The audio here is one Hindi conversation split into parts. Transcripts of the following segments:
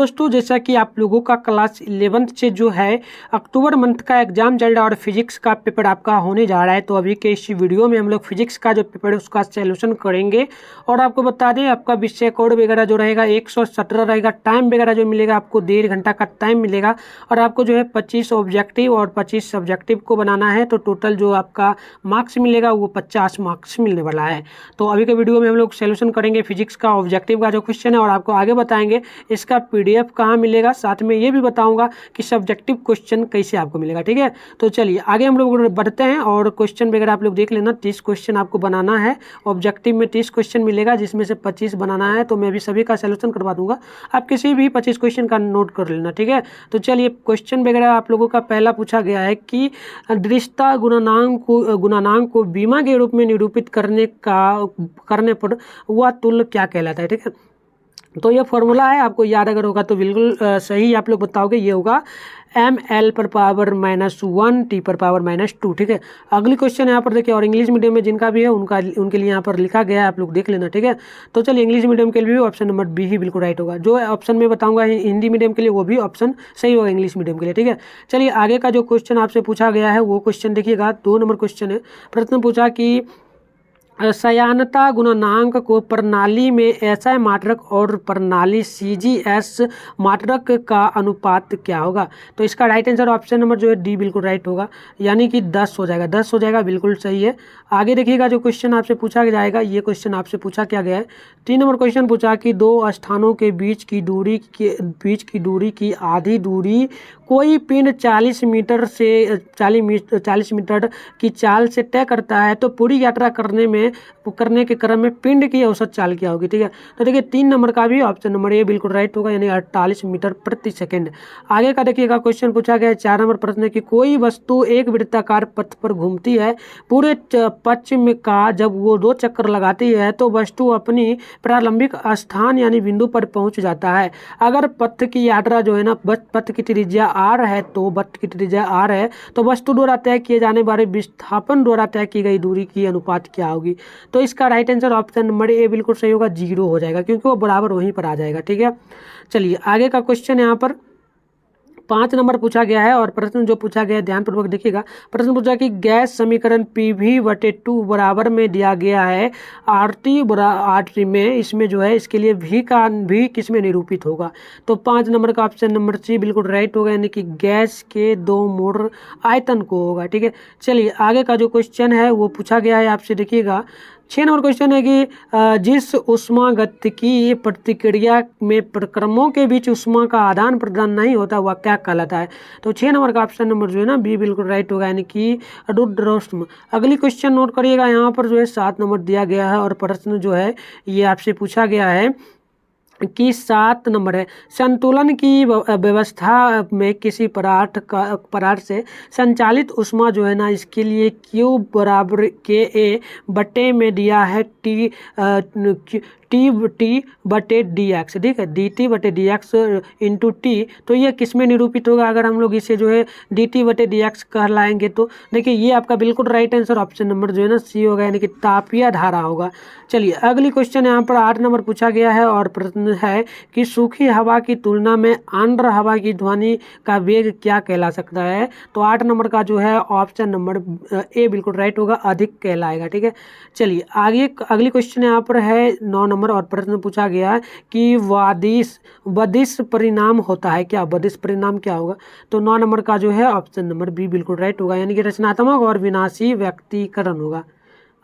दोस्तों जैसा कि आप लोगों का क्लास 11th से जो है अक्टूबर मंथ का एग्जाम चल रहा है और फिजिक्स का पेपर आपका होने जा रहा है। तो अभी के इस वीडियो में हम लोग फिजिक्स का जो पेपर है उसका सॉल्यूशन करेंगे। और आपको बता दें आपका विषय कोड वगैरह जो रहेगा 117 रहेगा। टाइम वगैरह जो मिलेगा आपको 1.5 घंटा का टाइम मिलेगा। और आपको जो है 25 ऑब्जेक्टिव और 25 सब्जेक्टिव को बनाना है। तो टोटल जो आपका मार्क्स मिलेगा वो 50 मार्क्स मिलने वाला है। तो अभी के वीडियो में हम लोग सॉल्यूशन करेंगे फिजिक्स का ऑब्जेक्टिव का जो क्वेश्चन है और आपको आगे बताएंगे इसका पीडीएफ कहाँ मिलेगा। साथ में ये भी बताऊंगा कि सब्जेक्टिव क्वेश्चन कैसे आपको मिलेगा। ठीक है, तो चलिए आगे हम लोग बढ़ते हैं और क्वेश्चन वगैरह आप लोग देख लेना। 30 क्वेश्चन आपको बनाना है। ऑब्जेक्टिव में 30 क्वेश्चन मिलेगा जिसमें से 25 बनाना है। तो मैं भी सभी का सॉल्यूशन करवा दूंगा, आप किसी भी 25 क्वेश्चन का नोट कर लेना। ठीक है, तो चलिए क्वेश्चन वगैरह आप लोगों का पहला पूछा गया है कि दृश्यता गुणानांक को बीमा के रूप में निरूपित करने पर वह तुल्य क्या कहलाता है। ठीक है, तो ये फॉर्मूला है, आपको याद अगर होगा तो बिल्कुल सही आप लोग बताओगे। ये होगा ml पर पावर -1 t पर पावर -2। ठीक है, अगली क्वेश्चन यहाँ पर देखिए और इंग्लिश मीडियम में जिनका भी है उनके लिए यहाँ पर लिखा गया है, आप लोग देख लेना। ठीक है, तो चलिए इंग्लिश मीडियम के लिए भी ऑप्शन नंबर बी ही बिल्कुल राइट होगा। जो ऑप्शन में बताऊंगा हिंदी मीडियम के लिए वो भी ऑप्शन सही होगा इंग्लिश मीडियम के लिए। ठीक है, चलिए आगे का जो क्वेश्चन आपसे पूछा गया है वो क्वेश्चन देखिएगा। 2 नंबर क्वेश्चन है। प्रश्न पूछा कि सयानता गुणांक को प्रणाली में एसआई मात्रक और प्रणाली सीजीएस मात्रक का अनुपात क्या होगा। तो इसका राइट आंसर ऑप्शन नंबर जो है डी बिल्कुल राइट होगा, यानी कि 10 हो जाएगा। 10 हो जाएगा, बिल्कुल सही है। आगे देखिएगा जो क्वेश्चन आपसे पूछा जाएगा, ये क्वेश्चन आपसे पूछा क्या गया है। 3 नंबर क्वेश्चन पूछा कि दो स्थानों के बीच की दूरी की आधी दूरी कोई पिंड 40 मीटर से 40 मीटर की चाल से तय करता है, तो पूरी यात्रा करने के क्रम में पिंड की औसत चाल क्या होगी। ठीक है, तो देखिए 3 नंबर का भी ऑप्शन नंबर ए बिल्कुल राइट होगा, यानी 48 मीटर प्रति सेकंड। आगे का देखिएगा क्वेश्चन पूछा गया है 4 नंबर प्रश्न कि कोई वस्तु एक वृत्ताकार पथ पर घूमती है पूरे पक्ष में का जब वो 2 चक्कर लगाती है तो वस्तु अपनी प्रारंभिक स्थान यानी बिंदु पर पहुंच जाता है। अगर पथ की यात्रा जो है ना पथ की त्रिज्या आर है तो वस्तु द्वारा तय किए जाने वाले विस्थापन द्वारा तय की गई दूरी की अनुपात क्या होगी। तो इसका right answer option number A बिल्कुल सही होगा, 0 हो जाएगा क्योंकि वो बराबर वहीं पर आ जाएगा। ठीक है, चलिए आगे का क्वेश्चन यहाँ पर 5 नंबर पूछा गया है और प्रश्न जो पूछा गया है ध्यानपूर्वक देखिएगा। प्रश्न पूछा कि गैस समीकरण PV/2 बराबर में दिया गया है RT में, इसमें जो है इसके लिए भी किस में निरूपित होगा। तो 5 नंबर का ऑप्शन नंबर सी बिल्कुल राइट होगा, यानी कि गैस के 2 मोल आयतन को होगा। ठीक है, चलिए आगे का जो क्वेश्चन है वो पूछा गया है आपसे देखिएगा। 6 नंबर क्वेश्चन है कि जिस ऊष्मागतिकी प्रतिक्रिया में प्रक्रमों के बीच ऊष्मा का आदान प्रदान नहीं होता वह क्या कहलाता है। तो 6 नंबर का ऑप्शन नंबर जो है ना बी बिल्कुल राइट होगा, यानी कि रुद्रोष्म। अगली क्वेश्चन नोट करिएगा, यहाँ पर जो है 7 नंबर दिया गया है और प्रश्न जो है ये आपसे पूछा गया है कि 7 नंबर है संतुलन की व्यवस्था में किसी पदार्थ से संचालित ऊष्मा जो है ना इसके लिए Q बराबर KA/में दिया है T/dx। ठीक है, DT/dx इंटू टी। तो ये किस में निरूपित होगा अगर हम लोग इसे जो है DT/dx कहलाएंगे। तो देखिए ये आपका बिल्कुल राइट आंसर ऑप्शन नंबर जो है ना सी होगा, यानी कि तापीय धारा होगा। चलिए अगली क्वेश्चन यहाँ पर 8 नंबर पूछा गया है और प्रश्न है कि सूखी हवा की तुलना में आर्द्र हवा की ध्वनि का वेग क्या कहला सकता है। तो 8 नंबर का जो है ऑप्शन नंबर ए बिल्कुल राइट होगा, अधिक कहलाएगा। ठीक है, चलिए आगे अगली क्वेश्चन यहाँ पर है 9 नंबर और प्रश्न पूछा गया है कि वदिश परिणाम होता है क्या। वदिश परिणाम क्या होगा। तो 9 नंबर का जो है ऑप्शन नंबर बी बिल्कुल राइट होगा, यानी कि रचनात्मक और विनाशी व्यक्तिकरण होगा।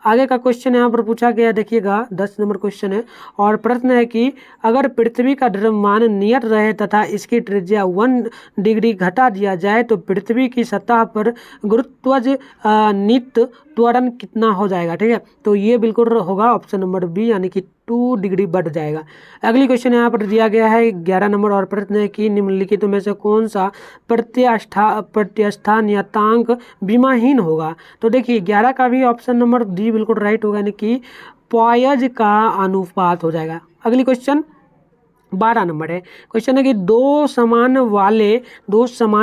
आगे का क्वेश्चन यहाँ पर पूछा गया देखिएगा 10 नंबर क्वेश्चन है और प्रश्न है कि अगर पृथ्वी का द्रव्यमान नियत रहे तथा इसकी त्रिज्या 1 डिग्री घटा दिया जाए तो पृथ्वी की सतह पर गुरुत्वाकर्षण त्वरण कितना हो जाएगा। ठीक है, तो ये बिल्कुल होगा ऑप्शन नंबर बी, यानी कि 2 डिग्री बढ़ जाएगा। अगली क्वेश्चन यहाँ पर दिया गया है 11 नंबर और प्रश्न है कि निम्नलिखित में से कौन सा प्रत्यस्था नियतांक बीमाहीन होगा। तो देखिए 11 का भी ऑप्शन नंबर डी बिल्कुल राइट होगा, यानी कि पॉयज का अनुपात हो जाएगा। अगली क्वेश्चन 12 नंबर है। क्वेश्चन है कि दो समान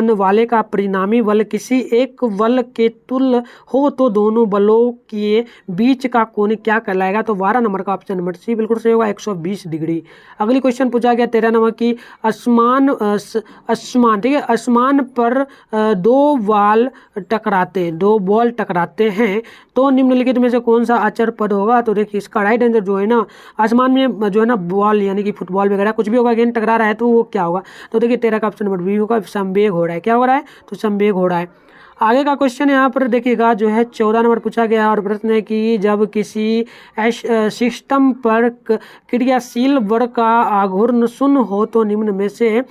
वाले का परिणामी बल किसी एक बल के तुल्य हो तो दोनों बलों के बीच का कोण क्या कहलाएगा। तो 12 नंबर का ऑप्शन नंबर सी बिल्कुल सही होगा, 120 डिग्री। अगली क्वेश्चन पूछा गया 13 नंबर की आसमान ठीक है, आसमान पर दो बॉल टकराते हैं तो निम्नलिखित में से कौन सा अचर पद होगा। तो देखिए इसका राइट आंसर जो है ना, आसमान में जो है ना बॉल यानी कि फुटबॉल वगैरह कुछ भी होगा, गेंद टकरा रहा है तो वो क्या होगा। तो देखिए 13 का ऑप्शन नंबर बी होगा, संवेग हो रहा है। क्या हो रहा है, तो संवेग हो रहा है। आगे का क्वेश्चन यहाँ पर देखिएगा जो है 14 नंबर पूछा गया और प्रश्न है कि जब किसी सिस्टम पर क्रियाशील बल का आघूर्ण शून्य हो तो निम्न में से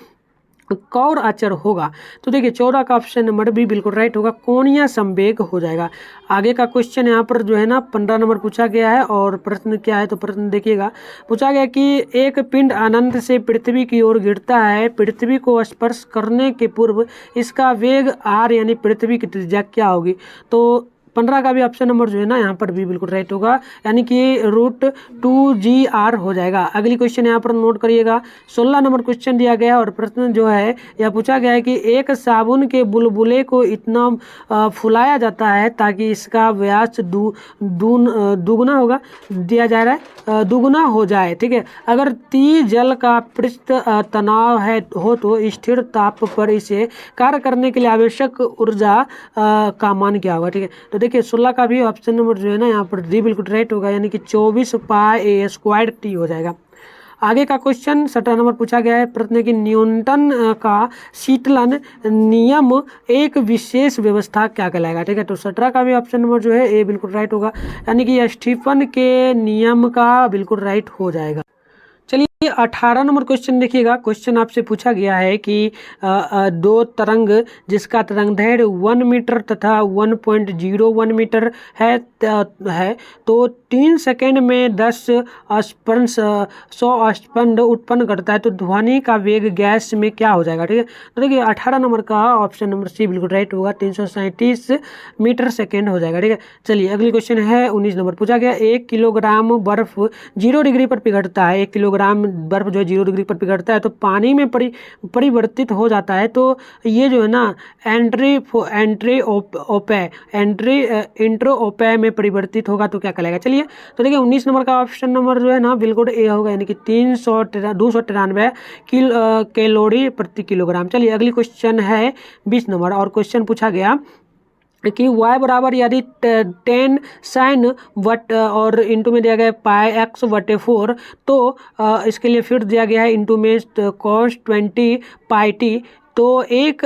कौन अचर होगा। तो देखिए 14 का ऑप्शन नंबर बी बिल्कुल राइट होगा, कोणीय संवेग हो जाएगा। आगे का क्वेश्चन यहाँ पर जो है ना 15 नंबर पूछा गया है और प्रश्न क्या है। तो प्रश्न देखिएगा, पूछा गया कि एक पिंड अनंत से पृथ्वी की ओर गिरता है, पृथ्वी को स्पर्श करने के पूर्व इसका वेग आर यानी पृथ्वी की त्रिज्या क्या होगी। तो 15 का भी ऑप्शन नंबर जो है ना यहाँ पर भी बिल्कुल राइट होगा, यानी कि √2GR हो जाएगा। अगली क्वेश्चन यहाँ पर नोट करिएगा, 16 नंबर क्वेश्चन दिया गया है और प्रश्न जो है यह पूछा गया है कि एक साबुन के बुलबुले को इतना फुलाया जाता है ताकि इसका व्यास दुगुना होगा, दिया जा रहा है दुगुना हो जाए। ठीक है, अगर T जल का पृष्ठ तनाव हो तो स्थिर ताप पर इसे कार्य करने के लिए आवश्यक ऊर्जा का मान क्या होगा। ठीक है, तो देखिए 16 का भी ऑप्शन नंबर जो है ना यहाँ पर डी बिल्कुल राइट होगा, यानी कि 24πa² हो जाएगा। आगे का क्वेश्चन 17 नंबर पूछा गया है, प्रश्न की न्यूटन का शीतलन नियम एक विशेष व्यवस्था क्या कहलाएगा। ठीक है, तो 17 का भी ऑप्शन नंबर जो है ए बिल्कुल राइट होगा, यानी कि स्टीफन के नियम का बिल्कुल राइट हो जाएगा। चलिए 18 नंबर क्वेश्चन देखिएगा, क्वेश्चन आपसे पूछा गया है कि दो तरंग जिसका तरंग दैर्घ्य 1 मीटर तथा 1.01 मीटर है तो 3 सेकंड में 10 स्पंद उत्पन्न करता है तो ध्वनि का वेग गैस में क्या हो जाएगा। ठीक है, तो देखिए 18 नंबर का ऑप्शन नंबर सी बिल्कुल राइट होगा, 337 मीटर सेकेंड हो जाएगा। ठीक है, चलिए अगली क्वेश्चन है 19 नंबर पूछा गया, 1 किलोग्राम बर्फ 0 डिग्री पर पिघलता है, 1 किलोग्राम बर्फ जो है 0 डिग्री पर पिघलता है तो पानी में परिवर्तित हो जाता है, तो ये जो है ना एंट्रोपे में परिवर्तित होगा तो क्या कहलाएगा। चलिए तो देखिए 19 नंबर का ऑप्शन नंबर जो है ना बिल्कुल ए होगा, यानी कि 293 कैलोरी प्रति किलोग्राम। चलिए अगली क्वेश्चन है 20 नंबर और क्वेश्चन पूछा गया कि y बराबर यदि 10 sin वट और इंटू में दिया गया πx/4 तो इसके लिए फिर दिया गया है इंटू में cos 20πt, तो एक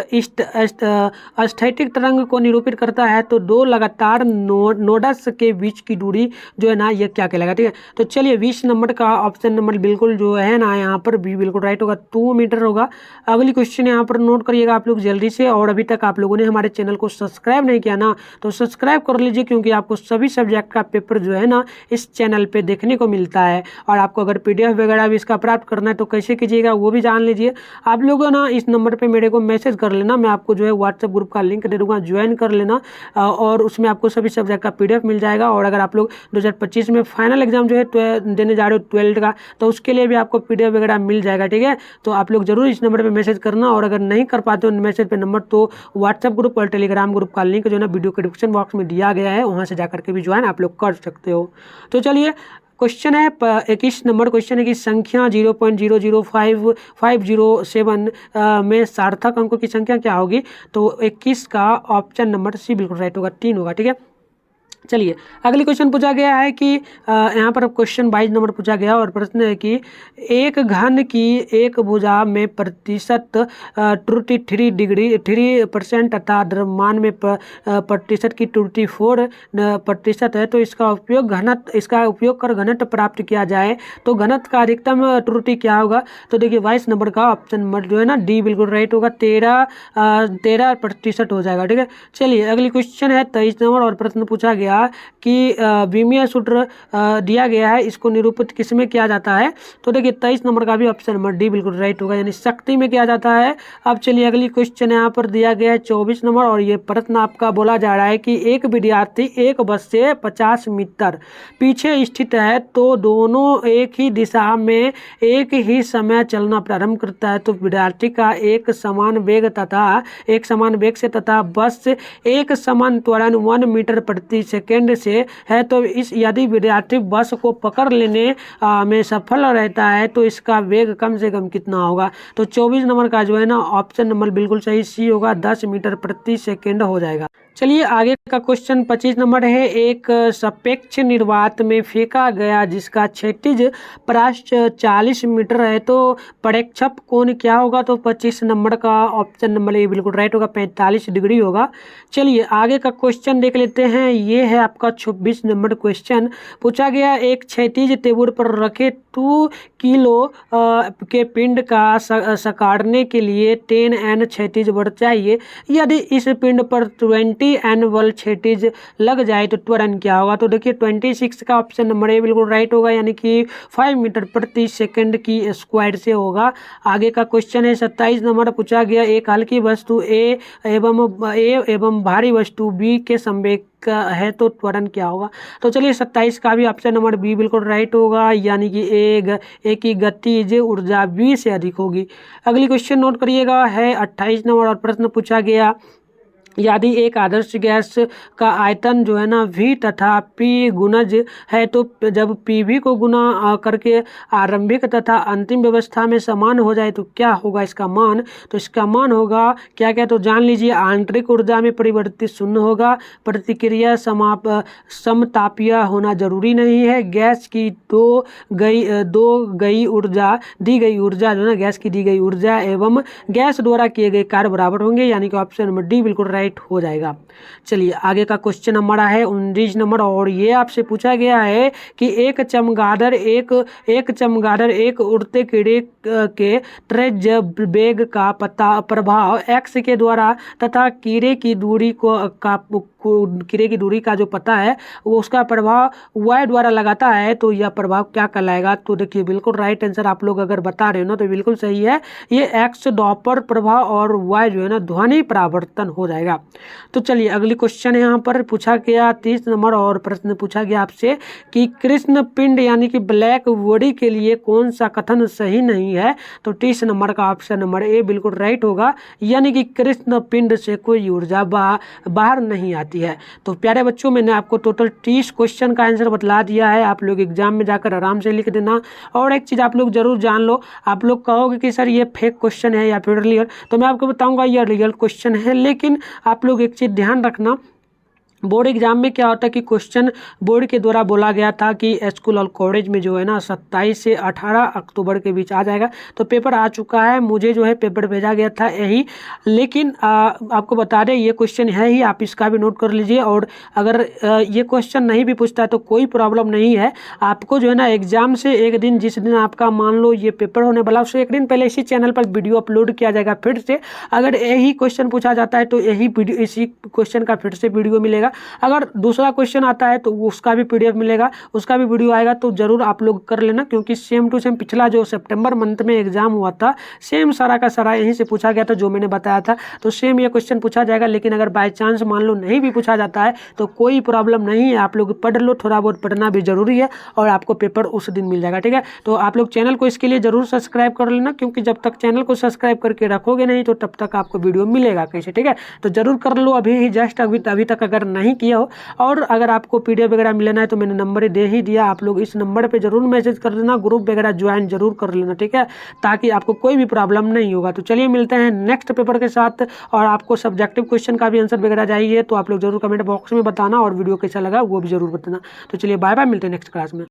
स्थैतिक तरंग को निरूपित करता है तो दो लगातार नोड्स के बीच की दूरी जो है ना ये क्या कहलाएगा। ठीक है, तो चलिए 20 नंबर का ऑप्शन नंबर बिल्कुल जो है ना यहाँ पर भी बिल्कुल राइट होगा, 2 मीटर होगा। अगली क्वेश्चन यहाँ पर नोट करिएगा आप लोग जल्दी से, और अभी तक आप लोगों ने हमारे चैनल को सब्सक्राइब नहीं किया ना तो सब्सक्राइब कर लीजिए, क्योंकि आपको सभी सब्जेक्ट का पेपर जो है ना इस चैनल पर देखने को मिलता है। और आपको अगर PDF वगैरह भी इसका प्राप्त करना है तो कैसे कीजिएगा वो भी जान लीजिए। आप लोगों ना इस नंबर पर मेरे को मैसेज कर लेना, मैं आपको जो है व्हाट्सएप ग्रुप का लिंक दे दूंगा, ज्वाइन कर लेना और उसमें आपको सभी सब्जेक्ट का PDF मिल जाएगा। और अगर आप लोग 2025 में फाइनल एग्जाम जो है देने जा रहे हो 12th का तो उसके लिए भी आपको PDF वगैरह मिल जाएगा। ठीक है, तो आप लोग जरूर इस नंबर पर मैसेज करना, और अगर नहीं कर पाते हो मैसेज पे नंबर तो व्हाट्सएप ग्रुप और टेलीग्राम ग्रुप का लिंक जो है ना वीडियो के डिस्क्रिप्शन बॉक्स में दिया गया है, वहाँ से जाकर के भी ज्वाइन आप लोग कर सकते हो। तो चलिए क्वेश्चन है 21 नंबर क्वेश्चन है कि संख्या 0.00557 में सार्थक अंकों की संख्या क्या होगी। तो 21 का ऑप्शन नंबर सी बिल्कुल राइट होगा, 3 होगा। ठीक है, चलिए अगली क्वेश्चन पूछा गया है कि यहाँ पर क्वेश्चन 22 नंबर पूछा गया और प्रश्न है कि एक घन की एक भुजा में प्रतिशत त्रुटि 3% तथा द्रव्यमान में प्रतिशत की त्रुटि 4% है, तो इसका उपयोग कर घनत्व प्राप्त किया जाए तो घनत्व का अधिकतम त्रुटि क्या होगा। तो देखिए 22 नंबर का ऑप्शन नंबर जो है ना डी बिल्कुल राइट होगा, 13% हो जाएगा। ठीक है, चलिए अगली क्वेश्चन है 23 नंबर और प्रश्न पूछा गया गया कि विमीय सूत्र दिया गया है, इसको निरूपित किस में किया जाता है? तो देखिए 23 नंबर का भी ऑप्शन नंबर डी बिल्कुल राइट होगा, यानी शक्ति में किया जाता है। अब चलिए अगली क्वेश्चन यहाँ पर दिया गया है 24 नंबर, और ये प्रश्न आपका बोला जा रहा है कि एक विद्यार्थी एक बस से 50 मीटर पीछे स्थित है तो दोनों एक ही दिशा में एक ही समय चलना प्रारंभ करता है, तो विद्यार्थी का एक समान वेग से तथा बस से एक समान त्वरण 1 मीटर प्रति सेकेंड से है, तो इस यदि विद्यार्थी बस को पकड़ लेने में सफल रहता है तो इसका वेग कम से कम कितना होगा? तो 24 नंबर का जो है ना ऑप्शन नंबर बिल्कुल सही सी होगा, 10 मीटर प्रति सेकेंड हो जाएगा। चलिए आगे का क्वेश्चन 25 नंबर है। एक सापेक्ष निर्वात में फेंका गया जिसका क्षैतिज पराश्च 40 मीटर है, तो प्रक्षेप कोण क्या होगा? तो 25 नंबर का ऑप्शन नंबर ए बिल्कुल राइट होगा, 45 डिग्री होगा। चलिए आगे का क्वेश्चन देख लेते हैं। ये है आपका 26 नंबर क्वेश्चन। पूछा गया एक क्षैतिज टेबल पर रखे 2 किलो के पिंड का सकारने के लिए 10 N क्षैतिज बल चाहिए। यदि इस पिंड पर 20 N बल क्षैतिज लग जाए तो त्वरण क्या होगा? तो देखिए 26 का ऑप्शन नंबर ए बिल्कुल राइट होगा, यानी कि 5 मीटर प्रति सेकंड की स्क्वायर से होगा। आगे का क्वेश्चन है 27 नंबर। पूछा गया एक हल्की वस्तु ए एवं भारी वस्तु बी के संवेग का है तो त्वरण क्या होगा? तो चलिए 27 का भी ऑप्शन नंबर बी बिल्कुल राइट होगा, यानी कि ए की गतिज ऊर्जा बी से अधिक होगी। अगली क्वेश्चन नोट करिएगा, है 28 नंबर, और प्रश्न पूछा गया यदि एक आदर्श गैस का आयतन जो है ना V तथा P गुणज है, तो जब PV को गुना करके आरंभिक तथा अंतिम व्यवस्था में समान हो जाए तो क्या होगा इसका मान? तो इसका मान होगा क्या क्या? तो जान लीजिए, आंतरिक ऊर्जा में परिवर्तित शून्य होगा, प्रतिक्रिया समतापीय होना जरूरी नहीं है, गैस की दी गई ऊर्जा जो है ना गैस की दी गई ऊर्जा एवं गैस द्वारा किए गए कार्य बराबर होंगे, यानी कि ऑप्शन नंबर डी बिल्कुल राइट हो जाएगा। चलिए आगे का क्वेश्चन हमारा है 19 नंबर, और ये आपसे पूछा गया है कि एक चमगादड़ एक उड़ते कीड़े के त्वचा वेग का प्रभाव x के द्वारा तथा कीड़े की दूरी का जो पता है वो उसका प्रभाव y द्वारा लगाता है, तो यह प्रभाव क्या कहलाएगा? तो देखिए बिल्कुल राइट आंसर आप लोग अगर बता रहे हो ना तो बिल्कुल सही है, ये x डॉपलर प्रभाव और y जो है ना ध्वनि परावर्तन हो जाएगा। तो चलिए अगली क्वेश्चन है यहाँ पर पूछा गया 30 नंबर, और प्रश्न पूछा गया आपसे कि कृष्ण पिंड यानी कि ब्लैक बॉडी के लिए कौन सा कथन सही नहीं है? तो 30 नंबर का ऑप्शन नंबर ए बिल्कुल राइट होगा, यानी कि कृष्ण पिंड से कोई ऊर्जा बाहर नहीं आती है। तो प्यारे बच्चों, मैंने आपको टोटल 30 क्वेश्चन का आंसर बतला दिया है, आप लोग एग्जाम में जाकर आराम से लिख देना। और एक चीज़ आप लोग जरूर जान लो, आप लोग कहोगे कि सर ये फेक क्वेश्चन है या फिर रियल, तो मैं आपको बताऊंगा ये रियल क्वेश्चन है, लेकिन आप लोग एक चीज़ ध्यान रखना, बोर्ड एग्जाम में क्या होता है कि क्वेश्चन बोर्ड के द्वारा बोला गया था कि स्कूल और कॉलेज में जो है ना 27 से 18 अक्टूबर के बीच आ जाएगा, तो पेपर आ चुका है, मुझे जो है पेपर भेजा गया था यही, लेकिन आपको बता दें ये क्वेश्चन है ही, आप इसका भी नोट कर लीजिए। और अगर ये क्वेश्चन नहीं भी पूछता है तो कोई प्रॉब्लम नहीं है, आपको जो है ना एग्जाम से एक दिन, जिस दिन आपका मान लो ये पेपर होने वाला उससे एक दिन पहले इसी चैनल पर वीडियो अपलोड किया जाएगा फिर से। अगर यही क्वेश्चन पूछा जाता है तो इसी क्वेश्चन का फिर से वीडियो मिलेगा, अगर दूसरा क्वेश्चन आता है तो उसका भी PDF मिलेगा, उसका भी वीडियो आएगा, तो जरूर आप लोग कर लेना, क्योंकि सेम टू सेम पिछला जो सितंबर मंथ में एग्जाम हुआ था सेम सारा का सारा यहीं से पूछा गया था जो मैंने बताया था, तो सेम ये क्वेश्चन पूछा जाएगा। लेकिन अगर बाय चांस मान लो नहीं भी पूछा जाता है तो कोई प्रॉब्लम नहीं है, आप लोग पढ़ लो, थोड़ा बहुत पढ़ना भी जरूरी है और आपको पेपर उस दिन मिल जाएगा, ठीक है। तो आप लोग चैनल को इसके लिए जरूर सब्सक्राइब कर लेना, क्योंकि जब तक चैनल को सब्सक्राइब करके रखोगे नहीं तो तब तक आपको वीडियो मिलेगा कैसे, ठीक है। तो जरूर कर लो अभी ही, जस्ट अभी तक अगर नहीं किया हो। और अगर आपको PDF वगैरह मिलना है तो मैंने नंबर दे ही दिया, आप लोग इस नंबर पे जरूर मैसेज कर देना, ग्रुप वगैरह ज्वाइन जरूर कर लेना, ठीक है, ताकि आपको कोई भी प्रॉब्लम नहीं होगा। तो चलिए मिलते हैं नेक्स्ट पेपर के साथ, और आपको सब्जेक्टिव क्वेश्चन का भी आंसर वगैरह चाहिए तो आप लोग जरूर कमेंट बॉक्स में बताना, और वीडियो कैसा लगा वो भी जरूर बताना। तो चलिए बाय बाय, मिलते हैं नेक्स्ट क्लास में।